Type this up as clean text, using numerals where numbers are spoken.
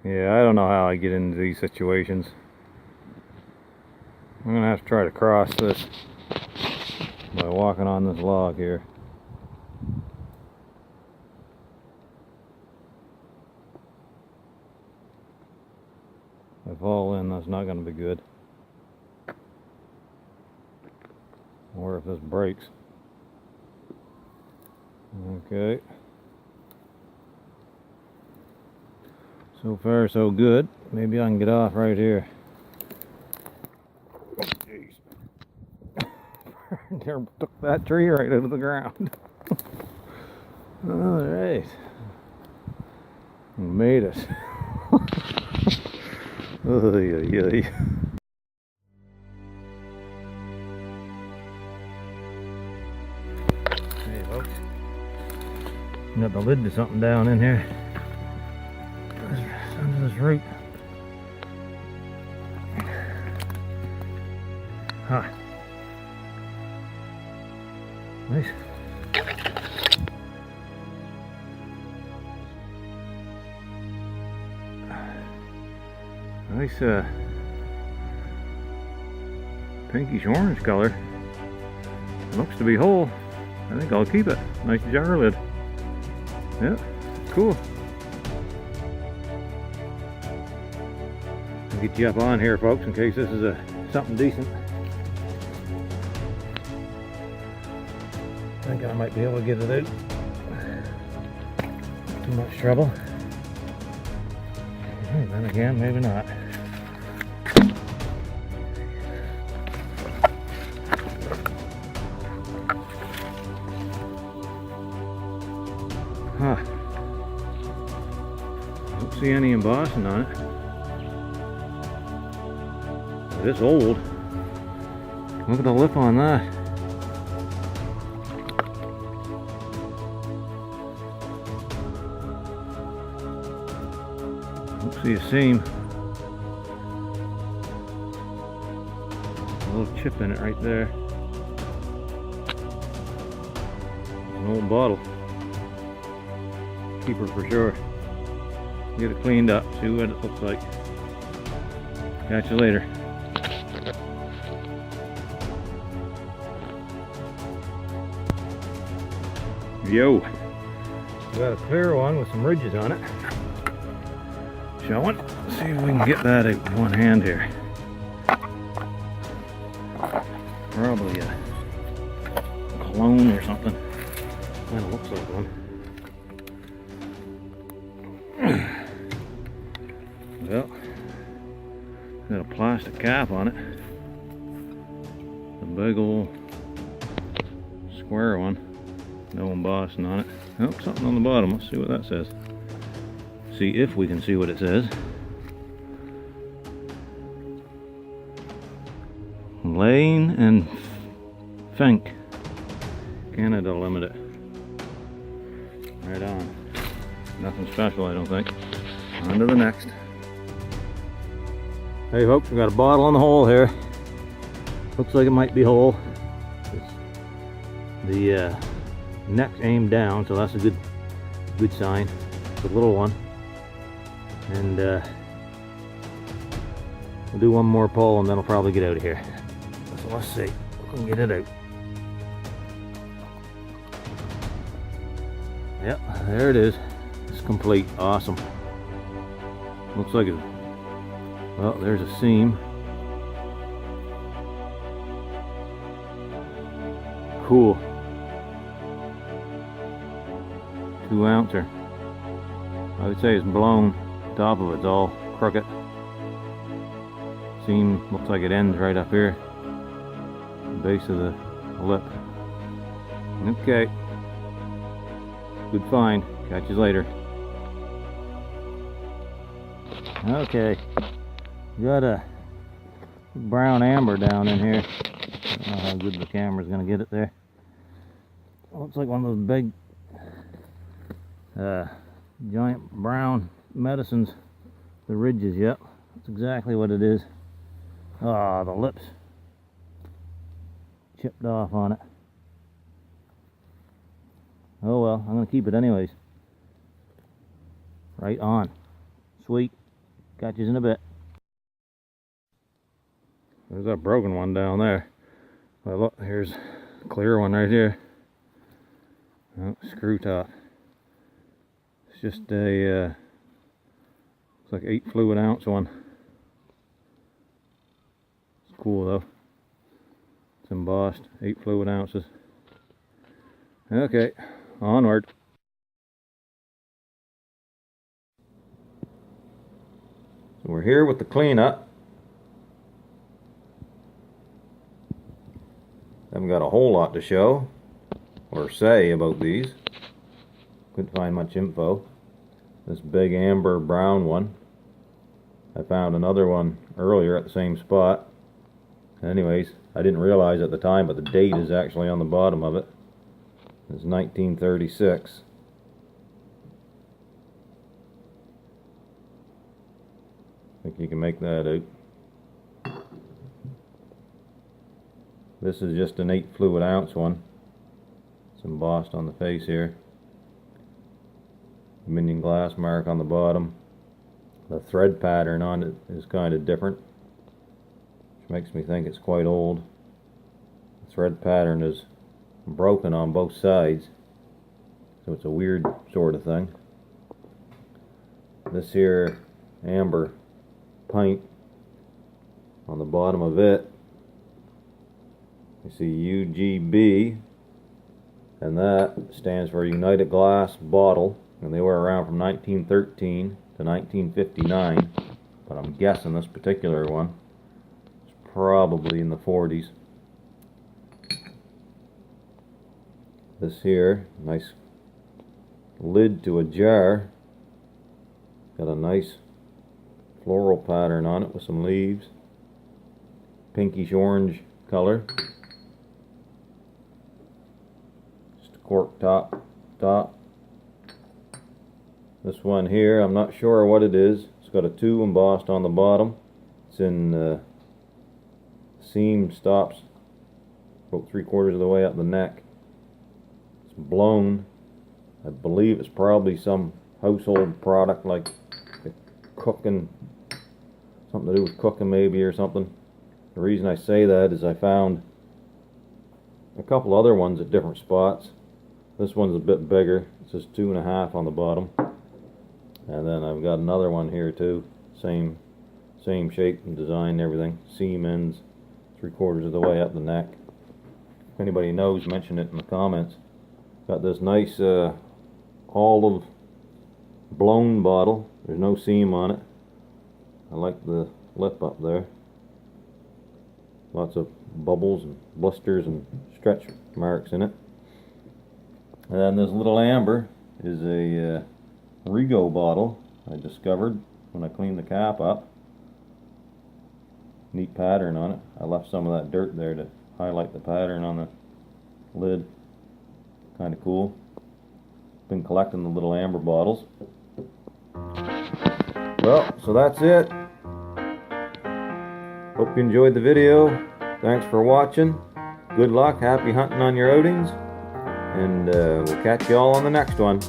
Yeah, I don't know how I get into these situations. I'm gonna have to try to cross this by walking on this log here. If I fall in, that's not gonna be good. Or if this breaks. Okay. So far so good. Maybe I can get off right here. Oh, jeez. There, took that tree right out of the ground. Alright. Made it. Oy, oy, oy. Hey folks. Got the lid to something down in here. Under this root. Huh. Nice. Nice pinkish orange color. Looks to be whole. I think I'll keep it. Nice jar lid. Yeah, cool. I'll get you up on here, folks, in case this is something decent. I think I might be able to get it out. Too much trouble. And then again, maybe not. Huh. Don't see any embossing on it. But it's old. Look at the lip on that. Don't see a seam. A little chip in it right there. An old bottle. Keeper for sure. Get it cleaned up, see what it looks like. Catch you later. Yo, got a clear one with some ridges on it. Showing. See if we can get that out with one hand here. Probably a clone or something. Kind of looks like one. Well, got a plastic cap on it. A big old square one. No embossing on it. Oh, something on the bottom. Let's see what that says. See if we can see what it says. Lane and Fink, Canada Limited. Right on. Nothing special, I don't think. On to the next. Hey folks, we got a bottle in the hole here. Looks like it might be whole. The neck's aimed down, so that's a good sign. It's a little one. And we'll do one more pull and then I'll probably get out of here. So let's see if we can get it out. Yep, there it is. It's complete. Awesome. Looks like it. Well, there's a seam. Cool. 2-ouncer. I would say it's blown. Top of it's all crooked. Seam looks like it ends right up here. The base of the lip. Okay. Good find. Catch you later. Okay. Got a brown amber down in here. I don't know how good the camera's gonna get it there. Looks like one of those big giant brown medicines. The ridges, yep. That's exactly what it is. Ah, the lips chipped off on it. Oh well, I'm gonna keep it anyways. Right on. Sweet. Catch you in a bit. There's that broken one down there. Well, look, here's a clear one right here. Oh, screw top. It's just a, it's like 8 fluid ounce one. It's cool though. It's embossed, 8 fluid ounces. Okay, onward. So we're here with the cleanup. Haven't got a whole lot to show or say about these. Couldn't find much info. This big amber brown one. I found another one earlier at the same spot. Anyways, I didn't realize at the time, but the date is actually on the bottom of it. It's 1936. I think you can make that out. This is just an 8 fluid ounce one. It's embossed on the face here. Minion glass mark on the bottom. The thread pattern on it is kind of different, which makes me think it's quite old. The thread pattern is broken on both sides, so it's a weird sort of thing. This here amber pint, on the bottom of it you see UGB, and that stands for United Glass Bottle, and they were around from 1913 to 1959, but I'm guessing this particular one is probably in the 40s. This here, nice lid to a jar, got a nice floral pattern on it with some leaves, pinkish orange color, just a cork top. This one here, I'm not sure what it is. It's got a 2 embossed on the bottom. It's in seam stops about 3/4 of the way up the neck. It's blown. I believe it's probably some household product, like cooking, something to do with cooking maybe, or something. The reason I say that is I found a couple other ones at different spots. This one's a bit bigger. It says 2.5 on the bottom. And then I've got another one here too. Same shape and design and everything. Seam ends 3/4 of the way up the neck. If anybody knows, mention it in the comments. Got this nice olive blown bottle. There's no seam on it. I like the lip up there. Lots of bubbles and blisters and stretch marks in it. And then this little amber is a Rego bottle I discovered when I cleaned the cap up. Neat pattern on it. I left some of that dirt there to highlight the pattern on the lid. Kind of cool. Been collecting the little amber bottles. Well, so that's it. Hope you enjoyed the video. Thanks for watching. Good luck. Happy hunting on your outings. And we'll catch you all on the next one.